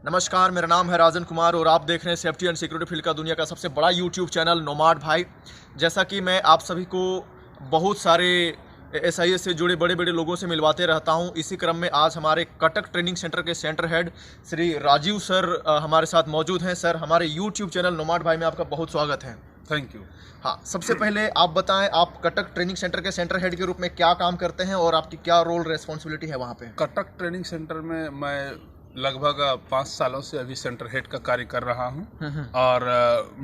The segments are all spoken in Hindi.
नमस्कार, मेरा नाम है राजन कुमार और आप देख रहे हैं सेफ्टी एंड सिक्योरिटी फील्ड का दुनिया का सबसे बड़ा यूट्यूब चैनल नोमाड भाई। जैसा कि मैं आप सभी को बहुत सारे एसआईएस से जुड़े बड़े बड़े लोगों से मिलवाते रहता हूं, इसी क्रम में आज हमारे कटक ट्रेनिंग सेंटर के center head Shri Rajiv sir हमारे साथ मौजूद हैं। सर, हमारे यूट्यूब चैनल नोमाड भाई में आपका बहुत स्वागत है। Thank you. हाँ, सबसे पहले आप बताएं, आप कटक ट्रेनिंग सेंटर के सेंटर हेड के रूप में क्या काम करते हैं और आपकी क्या रोल रेस्पॉन्सिबिलिटी है वहाँ पे? कटक ट्रेनिंग सेंटर में मैं लगभग 5 सालों से अभी सेंटर हेड का कार्य कर रहा हूँ और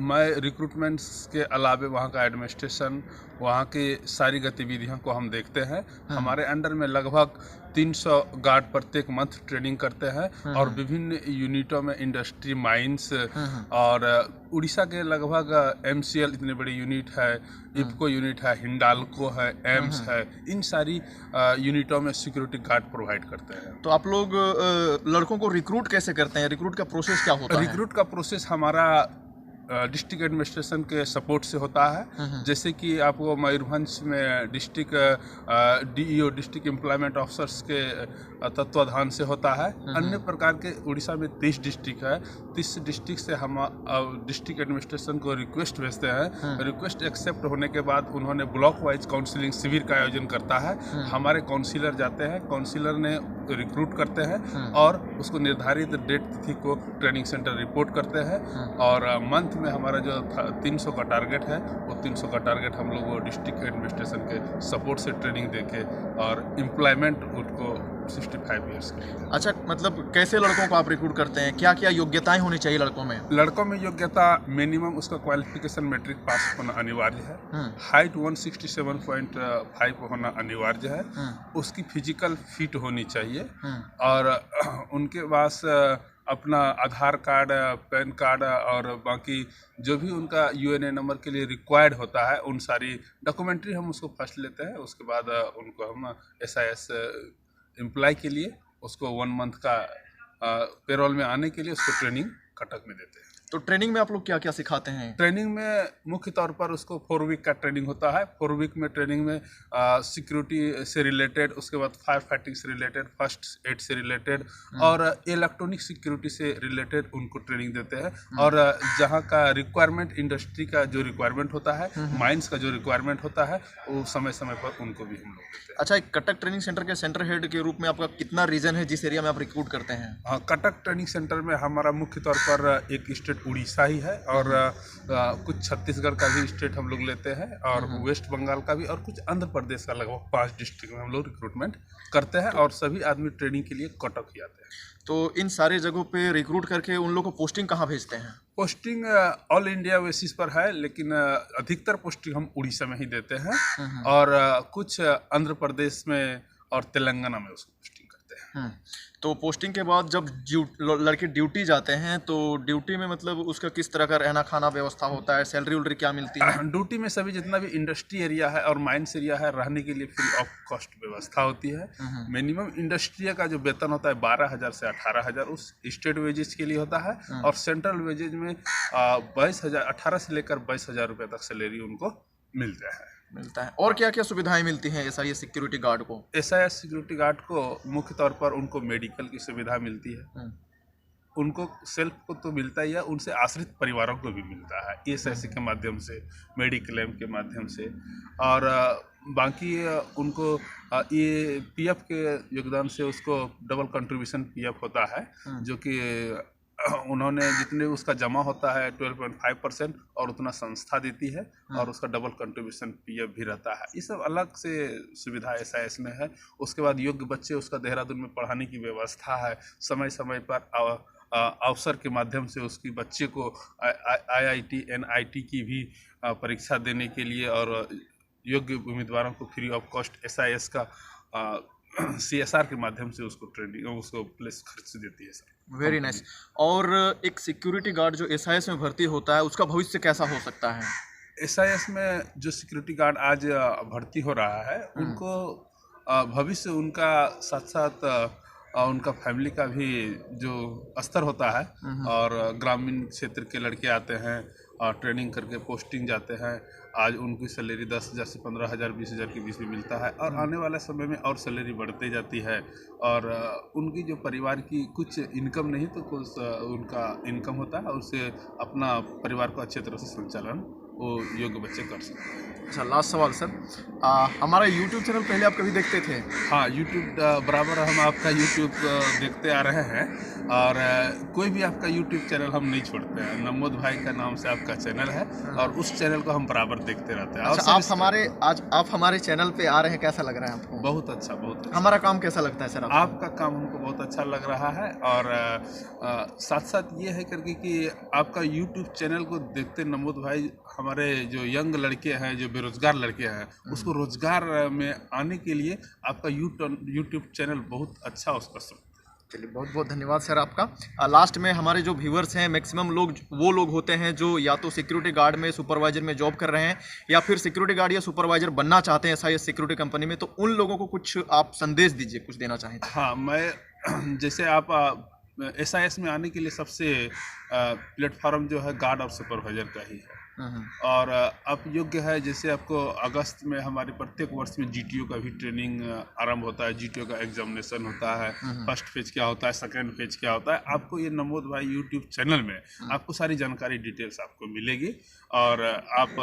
मैं रिक्रूटमेंट्स के अलावे वहाँ का एडमिनिस्ट्रेशन, वहाँ की सारी गतिविधियों को हम देखते हैं। हमारे अंडर में लगभग 300 गार्ड प्रत्येक मंथ ट्रेनिंग करते हैं और विभिन्न यूनिटों में इंडस्ट्री, माइंस और उड़ीसा के लगभग MCL इतने बड़े यूनिट है, इफ्को यूनिट है, हिंडाल्को है, एम्स है, इन सारी यूनिटों में सिक्योरिटी गार्ड प्रोवाइड करते हैं। तो आप लोग लड़कों को रिक्रूट कैसे करते हैं? रिक्रूट का प्रोसेस क्या होता है? रिक्रूट का प्रोसेस हमारा डिस्ट्रिक्ट एडमिनिस्ट्रेशन के सपोर्ट से होता है। जैसे कि आपको मयूरभंज में district DEO district employment officers के तत्वाधान से होता है। अन्य प्रकार के उड़ीसा में 30 डिस्ट्रिक्ट है। 30 डिस्ट्रिक्ट से हम डिस्ट्रिक्ट एडमिनिस्ट्रेशन को रिक्वेस्ट भेजते हैं। रिक्वेस्ट एक्सेप्ट होने के बाद उन्होंने ब्लॉक वाइज काउंसलिंग शिविर का आयोजन करता है। हमारे काउंसिलर जाते हैं, काउंसिलर ने रिक्रूट करते हैं और उसको निर्धारित डेट तिथि को ट्रेनिंग सेंटर रिपोर्ट करते हैं और मंथ में हमारा जो 300 का टारगेट है, वो 300 का टारगेट हम लोग वो डिस्ट्रिक्ट एडमिनिस्ट्रेशन के सपोर्ट से ट्रेनिंग देके और एम्प्लॉयमेंट उनको 65 ईयर्स के लिए। अच्छा, मतलब कैसे लड़कों को आप रिक्रूट करते हैं? क्या क्या योग्यताएं होनी चाहिए लड़कों में? लड़कों में योग्यता मिनिमम उसका क्वालिफिकेशन मैट्रिक पास होना अनिवार्य है। हाइट 167.5 होना अनिवार्य है। उसकी फिजिकल फिट होनी चाहिए और उनके पास अपना आधार कार्ड, पैन कार्ड और बाकी जो भी उनका UNA नंबर के लिए रिक्वायर्ड होता है, उन सारी डॉक्यूमेंट्री हम उसको फर्स्ट लेते हैं। उसके बाद उनको हम SIS एम्प्लॉय के लिए उसको 1 मंथ का पेरोल में आने के लिए उसको ट्रेनिंग कटक में देते हैं। तो ट्रेनिंग में आप लोग क्या क्या सिखाते हैं? ट्रेनिंग में मुख्य तौर पर उसको 4 वीक का ट्रेनिंग होता है। 4 वीक में ट्रेनिंग में सिक्योरिटी से रिलेटेड, उसके बाद फायर फाइटिंग से रिलेटेड, फर्स्ट एड से रिलेटेड और इलेक्ट्रॉनिक सिक्योरिटी से रिलेटेड उनको ट्रेनिंग देते हैं। और जहाँ का रिक्वायरमेंट, इंडस्ट्री का जो रिक्वायरमेंट होता है, माइंस का जो रिक्वायरमेंट होता है, वो समय समय पर उनको भी हम लोग देते हैं। अच्छा, एक कटक ट्रेनिंग सेंटर के सेंटर हेड के रूप में आपका कितना रीजन है जिस एरिया में आप रिक्रूट करते हैं? हाँ, कटक ट्रेनिंग सेंटर में हमारा मुख्य तौर पर एक स्टेट उड़ीसा ही है और कुछ छत्तीसगढ़ का भी स्टेट हम लोग लेते हैं और वेस्ट बंगाल का भी और कुछ आंध्र प्रदेश का लगभग 5 डिस्ट्रिक्ट में हम लोग रिक्रूटमेंट करते हैं और सभी आदमी ट्रेनिंग के लिए कटक ही आते हैं। तो इन सारे जगहों पे रिक्रूट करके उन लोगों को पोस्टिंग कहाँ भेजते हैं? पोस्टिंग ऑल इंडिया बेसिस पर है, लेकिन अधिकतर पोस्टिंग हम उड़ीसा में ही देते हैं और कुछ आंध्र प्रदेश में और तेलंगाना में उसको पोस्टिंग करते हैं। तो पोस्टिंग के बाद जब लड़के ड्यूटी जाते हैं तो ड्यूटी में मतलब उसका किस तरह का रहना खाना व्यवस्था होता है? सैलरी उलरी क्या मिलती है? ड्यूटी में सभी जितना भी इंडस्ट्री एरिया है और माइंस एरिया है, रहने के लिए फ्री ऑफ कॉस्ट व्यवस्था होती है। मिनिमम इंडस्ट्री का जो वेतन होता है 12,000 से 18,000 उस स्टेट वेजेज के लिए होता है और सेंट्रल वेजेज में 22,000, 18 से लेकर 22,000 रुपये तक सैलरी उनको मिलता है। और क्या क्या सुविधाएं मिलती हैं SIS सिक्योरिटी गार्ड को? SIS सिक्योरिटी गार्ड को मुख्य तौर पर उनको मेडिकल की सुविधा मिलती है। उनको सेल्फ को तो मिलता ही है, उनसे आश्रित परिवारों को भी मिलता है ESIC के माध्यम से, मेडिक्लेम के माध्यम से और बाकी उनको ये PF के योगदान से उसको डबल कंट्रीब्यूशन PF होता है, जो कि उन्होंने जितने उसका जमा होता है 12.5% और उतना संस्था देती है और उसका डबल कंट्रीब्यूशन PF भी रहता है। ये सब अलग से सुविधा SIS में है। उसके बाद योग्य बच्चे उसका देहरादून में पढ़ाने की व्यवस्था है। समय समय पर अवसर के माध्यम से उसकी बच्चे को IIT NIT की भी परीक्षा देने के लिए और योग्य उम्मीदवारों को फ्री ऑफ कॉस्ट SIS का CSR के माध्यम से उसको ट्रेनिंग, उसको प्लेस खर्च देती है सर। Very nice. और एक सिक्योरिटी गार्ड जो SIS में भर्ती होता है उसका भविष्य कैसा हो सकता है? SIS में जो सिक्योरिटी गार्ड आज भर्ती हो रहा है, उनको भविष्य उनका साथ साथ उनका फैमिली का भी जो स्तर होता है और ग्रामीण क्षेत्र के लड़के आते हैं और ट्रेनिंग करके पोस्टिंग जाते हैं आज उनकी सैलरी 10,000 से 15,000 20,000 के बीच में मिलता है और आने वाले समय में और सैलरी बढ़ते जाती है और उनकी जो परिवार की कुछ इनकम नहीं तो कुछ उनका इनकम होता है और उससे अपना परिवार को अच्छे तरह से संचालन वो योग्य बच्चे कर सकते हैं। अच्छा, लास्ट सवाल सर, हमारा यूट्यूब चैनल पहले आप कभी देखते थे? हाँ, यूट्यूब बराबर हम आपका यूट्यूब देखते आ रहे हैं और कोई भी आपका यूट्यूब चैनल हम नहीं छोड़ते हैं। नमोद भाई का नाम से आपका चैनल है और उस चैनल को हम बराबर देखते रहते हैं। अच्छा, आप हमारे चैनल पे आ रहे हैं, कैसा लग रहा है आपको? बहुत अच्छा, बहुत अच्छा। हमारा काम कैसा लगता है सर? आपका काम हमको बहुत अच्छा लग रहा है और साथ साथ ये है करके कि आपका यूट्यूब चैनल को देखते नमोद भाई हमारे जो यंग लड़के हैं, जो बेरोजगार लड़के हैं, उसको रोजगार में आने के लिए आपका यूट्यूब चैनल बहुत अच्छा उसका सब। चलिए, बहुत बहुत धन्यवाद सर आपका। लास्ट में हमारे जो व्यूअर्स हैं मैक्सिमम लोग वो लोग होते हैं जो या तो सिक्योरिटी गार्ड में सुपरवाइजर में जॉब कर रहे हैं या फिर सिक्योरिटी गार्ड या सुपरवाइजर बनना चाहते हैं SIS सिक्योरिटी कंपनी में, तो उन लोगों को कुछ आप संदेश दीजिए, कुछ देना चाहें। हाँ, मैं जैसे आप SIS में आने के लिए सबसे प्लेटफॉर्म जो है गार्ड और सुपरवाइजर का ही है और अब योग्य है। जैसे आपको अगस्त में हमारे प्रत्येक वर्ष में GTO का भी ट्रेनिंग आरंभ होता है, GTO का एग्जामिनेशन होता है, फर्स्ट फेज क्या होता है, सेकंड फेज क्या होता है, आपको ये नमोद भाई यूट्यूब चैनल में आपको सारी जानकारी डिटेल्स आपको मिलेगी और आप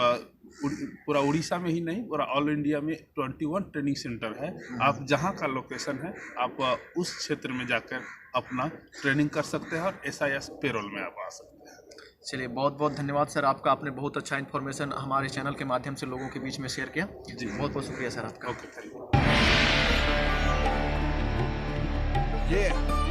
पूरा उड़ीसा में ही नहीं, पूरा ऑल इंडिया में 21 ट्रेनिंग सेंटर है। आप जहाँ का लोकेशन है आप उस क्षेत्र में जाकर अपना ट्रेनिंग कर सकते हैं और SIS पेरोल में आप आ सकते हैं। चलिए, बहुत बहुत धन्यवाद सर आपका, आपने बहुत अच्छा इन्फॉर्मेशन हमारे चैनल के माध्यम से लोगों के बीच में शेयर किया। जी, बहुत बहुत शुक्रिया सर आपका। Okay, thank you.